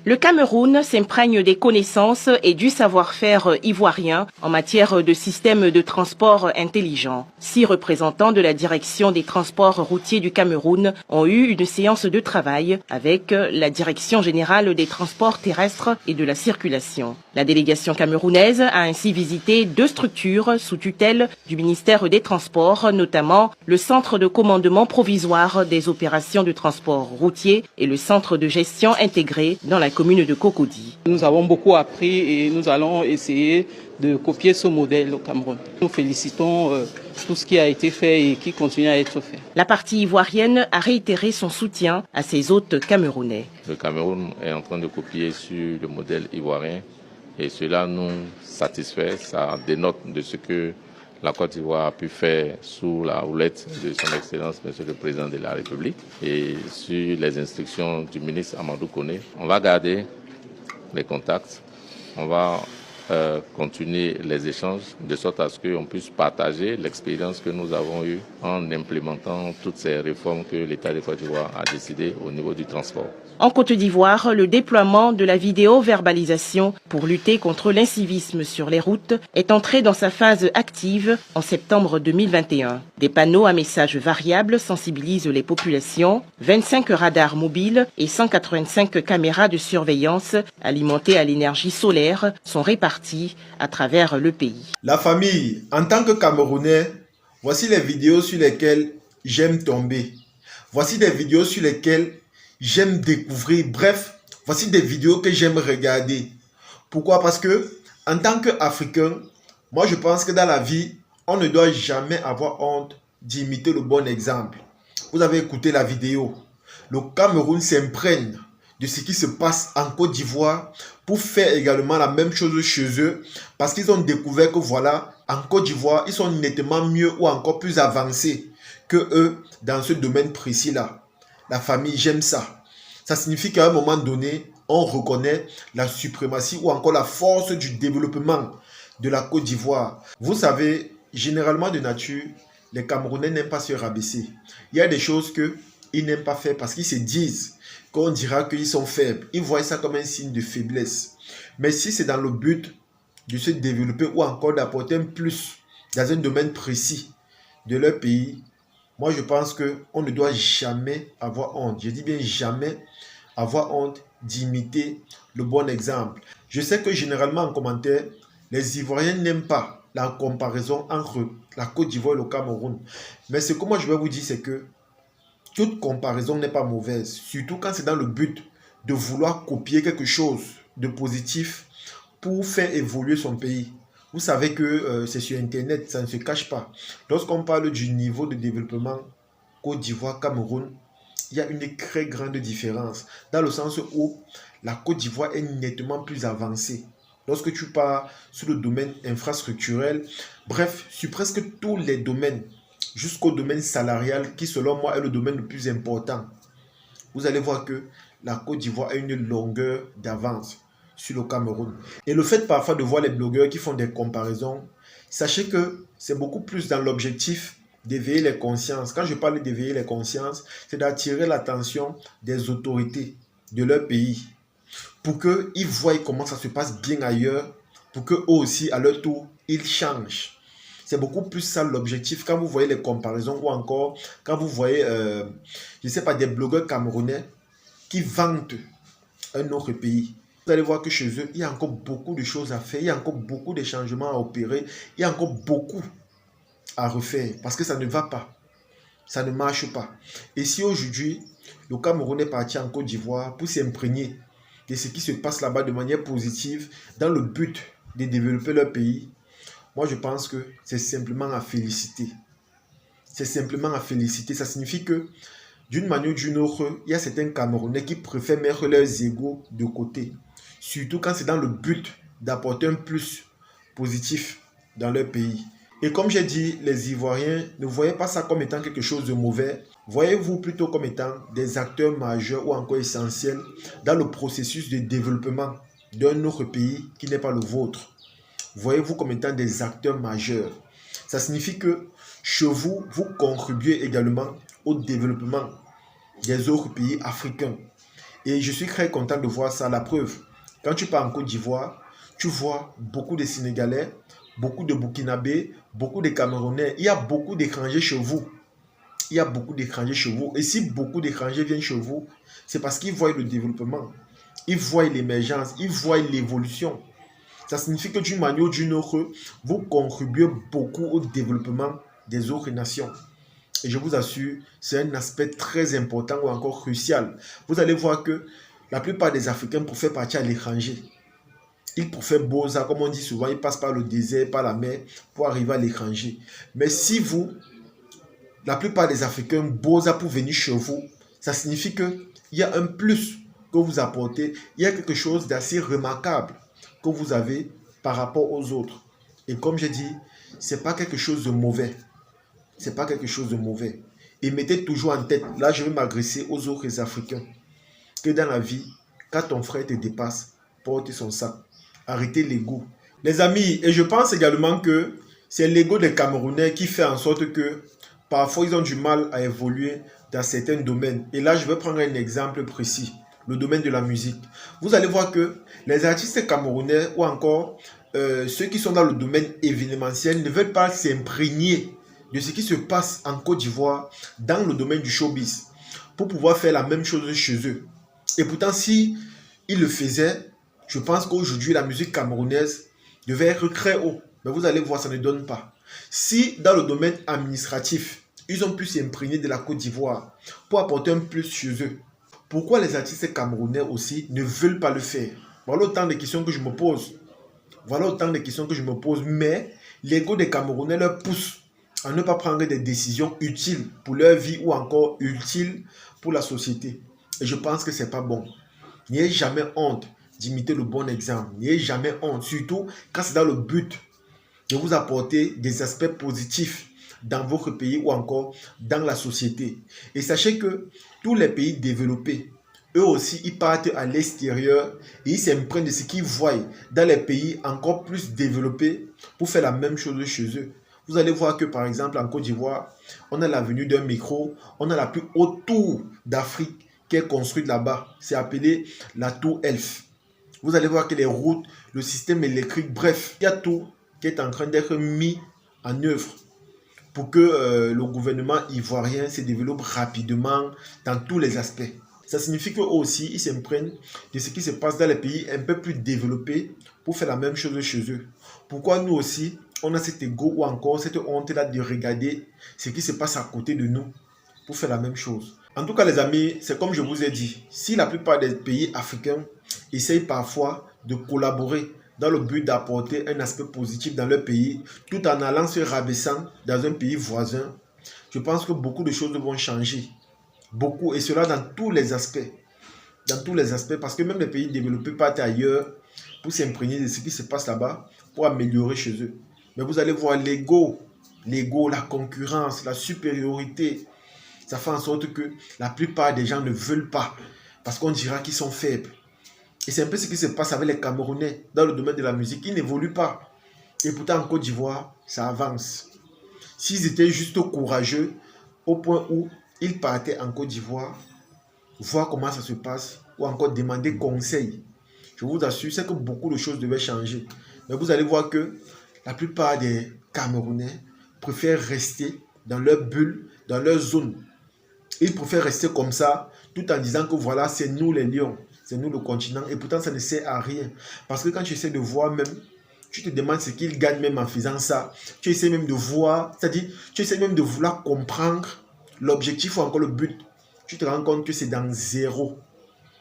Le Cameroun s'imprègne des connaissances et du savoir-faire ivoirien en matière de systèmes de transport intelligents. 6 représentants de la direction des transports routiers du Cameroun ont eu une séance de travail avec la direction générale des transports terrestres et de la circulation. La délégation camerounaise a ainsi visité 2 structures sous tutelle du ministère des Transports, notamment le centre de commandement provisoire des opérations de transport routier et le centre de gestion intégré dans la commune de Cocody. Nous avons beaucoup appris et nous allons essayer de copier ce modèle au Cameroun. Nous félicitons tout ce qui a été fait et qui continue à être fait. La partie ivoirienne a réitéré son soutien à ses hôtes camerounais. Le Cameroun est en train de copier sur le modèle ivoirien et cela nous satisfait. Ça dénote de ce que la Côte d'Ivoire a pu faire sous la houlette de son Excellence, Monsieur le Président de la République, et sur les instructions du ministre Amadou Koné. On va garder les contacts, on va continuer les échanges de sorte à ce qu'on puisse partager l'expérience que nous avons eue en implémentant toutes ces réformes que l'État de Côte d'Ivoire a décidé au niveau du transport. En Côte d'Ivoire, le déploiement de la vidéo-verbalisation pour lutter contre l'incivisme sur les routes est entré dans sa phase active en septembre 2021. Des panneaux à messages variables sensibilisent les populations, 25 radars mobiles et 185 caméras de surveillance alimentées à l'énergie solaire sont réparties à travers le pays. La famille, en tant que Camerounais, voici les vidéos sur lesquelles j'aime tomber. Voici des vidéos sur lesquelles j'aime découvrir. Bref, voici des vidéos que j'aime regarder. Pourquoi? Parce que, en tant qu'Africain, moi je pense que dans la vie, on ne doit jamais avoir honte d'imiter le bon exemple. Vous avez écouté la vidéo. Le Cameroun s'imprègne de ce qui se passe en Côte d'Ivoire pour faire également la même chose chez eux, parce qu'ils ont découvert que voilà, en Côte d'Ivoire, ils sont nettement mieux ou encore plus avancés que eux dans ce domaine précis-là. La famille, j'aime ça. Ça signifie qu'à un moment donné, on reconnaît la suprématie ou encore la force du développement de la Côte d'Ivoire. Vous savez, généralement de nature, les Camerounais n'aiment pas se rabaisser. Il y a des choses qu'ils n'aiment pas faire parce qu'ils se disent qu'on dira qu'ils sont faibles. Ils voient ça comme un signe de faiblesse. Mais si c'est dans le but de se développer ou encore d'apporter un plus dans un domaine précis de leur pays, moi, je pense qu'on ne doit jamais avoir honte. Je dis bien jamais avoir honte d'imiter le bon exemple. Je sais que généralement en commentaire, les Ivoiriens n'aiment pas la comparaison entre la Côte d'Ivoire et le Cameroun. Mais ce que moi je vais vous dire, c'est que toute comparaison n'est pas mauvaise. Surtout quand c'est dans le but de vouloir copier quelque chose de positif pour faire évoluer son pays. Vous savez que c'est sur Internet, ça ne se cache pas. Lorsqu'on parle du niveau de développement Côte d'Ivoire, Cameroun, il y a une très grande différence. Dans le sens où la Côte d'Ivoire est nettement plus avancée. Lorsque tu pars sur le domaine infrastructurel, bref, sur presque tous les domaines, jusqu'au domaine salarial, qui selon moi est le domaine le plus important, vous allez voir que la Côte d'Ivoire a une longueur d'avance sur le Cameroun. Et le fait parfois de voir les blogueurs qui font des comparaisons, sachez que c'est beaucoup plus dans l'objectif d'éveiller les consciences. Quand je parle d'éveiller les consciences, c'est d'attirer l'attention des autorités de leur pays pour qu'ils voient comment ça se passe bien ailleurs, pour qu'eux aussi, à leur tour, ils changent. C'est beaucoup plus ça l'objectif. Quand vous voyez les comparaisons ou encore quand vous voyez, je ne sais pas, des blogueurs camerounais qui vantent un autre pays, vous allez voir que chez eux, il y a encore beaucoup de choses à faire, il y a encore beaucoup de changements à opérer, il y a encore beaucoup à refaire parce que ça ne va pas, ça ne marche pas. Et si aujourd'hui, le Cameroun est parti en Côte d'Ivoire pour s'imprégner de ce qui se passe là-bas de manière positive dans le but de développer leur pays, moi je pense que c'est simplement à féliciter. C'est simplement à féliciter. Ça signifie que d'une manière ou d'une autre, il y a certains Camerounais qui préfèrent mettre leurs égos de côté. Surtout quand c'est dans le but d'apporter un plus positif dans leur pays. Et comme j'ai dit, les Ivoiriens ne voyaient pas ça comme étant quelque chose de mauvais. Voyez-vous plutôt comme étant des acteurs majeurs ou encore essentiels dans le processus de développement d'un autre pays qui n'est pas le vôtre. Voyez-vous comme étant des acteurs majeurs. Ça signifie que chez vous, vous contribuez également au développement des autres pays africains. Et je suis très content de voir ça. La preuve, quand tu pars en Côte d'Ivoire, tu vois beaucoup de Sénégalais, beaucoup de Burkinabés, beaucoup de Camerounais. Il y a beaucoup d'étrangers chez vous. Il y a beaucoup d'étrangers chez vous. Et si beaucoup d'étrangers viennent chez vous, c'est parce qu'ils voient le développement. Ils voient l'émergence. Ils voient l'évolution. Ça signifie que d'une manière ou d'une autre, vous contribuez beaucoup au développement des autres nations. Et je vous assure, c'est un aspect très important ou encore crucial. Vous allez voir que la plupart des Africains préfèrent partir à l'étranger. Ils préfèrent Boza, comme on dit souvent, ils passent par le désert, par la mer, pour arriver à l'étranger. Mais si vous, la plupart des Africains, Boza pour venir chez vous, ça signifie qu'il y a un plus que vous apportez, il y a quelque chose d'assez remarquable que vous avez par rapport aux autres. Et comme j'ai dit, ce n'est pas quelque chose de mauvais. C'est pas quelque chose de mauvais. Et mettez toujours en tête, là je vais m'adresser aux autres Africains, que dans la vie, quand ton frère te dépasse, porte son sac. Arrêtez l'ego. Les amis, et je pense également que c'est l'ego des Camerounais qui fait en sorte que parfois ils ont du mal à évoluer dans certains domaines. Et là je vais prendre un exemple précis, le domaine de la musique. Vous allez voir que les artistes camerounais ou encore ceux qui sont dans le domaine événementiel ne veulent pas s'imprégner de ce qui se passe en Côte d'Ivoire dans le domaine du showbiz pour pouvoir faire la même chose chez eux. Et pourtant, si ils le faisaient, je pense qu'aujourd'hui, la musique camerounaise devait être très haut. Mais vous allez voir, ça ne donne pas. Si dans le domaine administratif, ils ont pu s'imprégner de la Côte d'Ivoire pour apporter un plus chez eux, pourquoi les artistes camerounais aussi ne veulent pas le faire? Voilà autant de questions que je me pose. Voilà autant de questions que je me pose. Mais l'ego des Camerounais leur pousse à ne pas prendre des décisions utiles pour leur vie ou encore utiles pour la société. Et je pense que ce n'est pas bon. N'ayez jamais honte d'imiter le bon exemple. N'ayez jamais honte, surtout quand c'est dans le but de vous apporter des aspects positifs dans votre pays ou encore dans la société. Et sachez que tous les pays développés, eux aussi, ils partent à l'extérieur et ils s'imprègnent de ce qu'ils voient dans les pays encore plus développés pour faire la même chose chez eux. Vous allez voir que par exemple en Côte d'Ivoire, on a l'avenue d'un micro, on a la plus haute tour d'Afrique qui est construite là-bas. C'est appelé la tour Elf. Vous allez voir que les routes, le système électrique, bref, il y a tout qui est en train d'être mis en œuvre pour que le gouvernement ivoirien se développe rapidement dans tous les aspects. Ça signifie qu'eux aussi, ils s'imprègnent de ce qui se passe dans les pays un peu plus développés pour faire la même chose chez eux. Pourquoi nous aussi, on a cet ego ou encore cette honte-là de regarder ce qui se passe à côté de nous pour faire la même chose. En tout cas, les amis, c'est comme je vous ai dit, si la plupart des pays africains essayent parfois de collaborer dans le but d'apporter un aspect positif dans leur pays, tout en allant se rabaissant dans un pays voisin, je pense que beaucoup de choses vont changer. Beaucoup, et cela dans tous les aspects. Dans tous les aspects, parce que même les pays développés partent ailleurs pour s'imprégner de ce qui se passe là-bas, pour améliorer chez eux. Mais vous allez voir l'ego, la concurrence, la supériorité. Ça fait en sorte que la plupart des gens ne veulent pas, parce qu'on dira qu'ils sont faibles. Et c'est un peu ce qui se passe avec les Camerounais dans le domaine de la musique. Ils n'évoluent pas. Et pourtant, en Côte d'Ivoire, ça avance. S'ils étaient juste courageux, au point où ils partaient en Côte d'Ivoire, voir comment ça se passe, ou encore demander conseil. Je vous assure, c'est que beaucoup de choses devaient changer. Mais vous allez voir que la plupart des Camerounais préfèrent rester dans leur bulle, dans leur zone. Ils préfèrent rester comme ça, tout en disant que voilà, c'est nous les lions, c'est nous le continent. Et pourtant, ça ne sert à rien. Parce que quand tu essaies de voir même, tu te demandes ce qu'ils gagnent même en faisant ça. Tu essaies même de voir, c'est-à-dire, tu essaies même de vouloir comprendre l'objectif ou encore le but. Tu te rends compte que c'est dans zéro.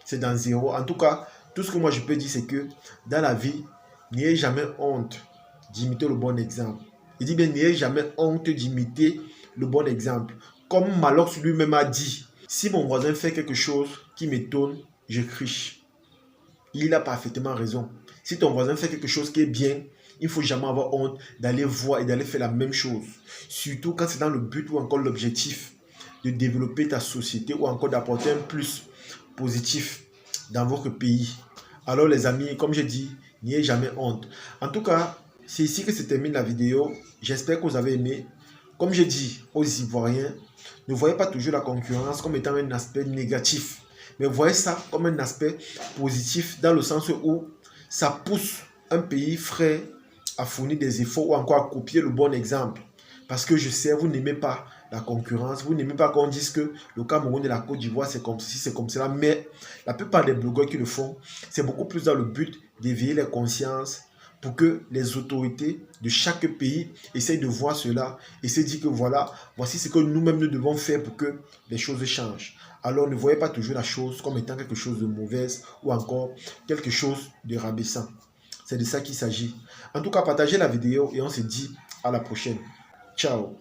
C'est dans zéro. En tout cas, tout ce que moi je peux dire, c'est que dans la vie, n'ayez jamais honte d'imiter le bon exemple. Il dit bien, n'ayez jamais honte d'imiter le bon exemple. Comme Malox lui-même a dit, si mon voisin fait quelque chose qui m'étonne, je crie. Il a parfaitement raison. Si ton voisin fait quelque chose qui est bien, il ne faut jamais avoir honte d'aller voir et d'aller faire la même chose. Surtout quand c'est dans le but ou encore l'objectif de développer ta société ou encore d'apporter un plus positif dans votre pays. Alors les amis, comme j'ai dit, n'ayez jamais honte. En tout cas, c'est ici que se termine la vidéo. J'espère que vous avez aimé. Comme j'ai dit aux Ivoiriens, ne voyez pas toujours la concurrence comme étant un aspect négatif, Mais voyez ça comme un aspect positif dans le sens où ça pousse un pays frère à fournir des efforts ou encore à copier le bon exemple. Parce que je sais, vous n'aimez pas la concurrence, vous n'aimez pas qu'on dise que le Cameroun et la Côte d'Ivoire, c'est comme ceci, c'est comme cela. Mais la plupart des blogueurs qui le font, c'est beaucoup plus dans le but d'éveiller les consciences pour que les autorités de chaque pays essayent de voir cela et se disent que voilà, voici ce que nous-mêmes nous devons faire pour que les choses changent. Alors ne voyez pas toujours la chose comme étant quelque chose de mauvaise ou encore quelque chose de rabaissant. C'est de ça qu'il s'agit. En tout cas, partagez la vidéo et on se dit à la prochaine. Ciao.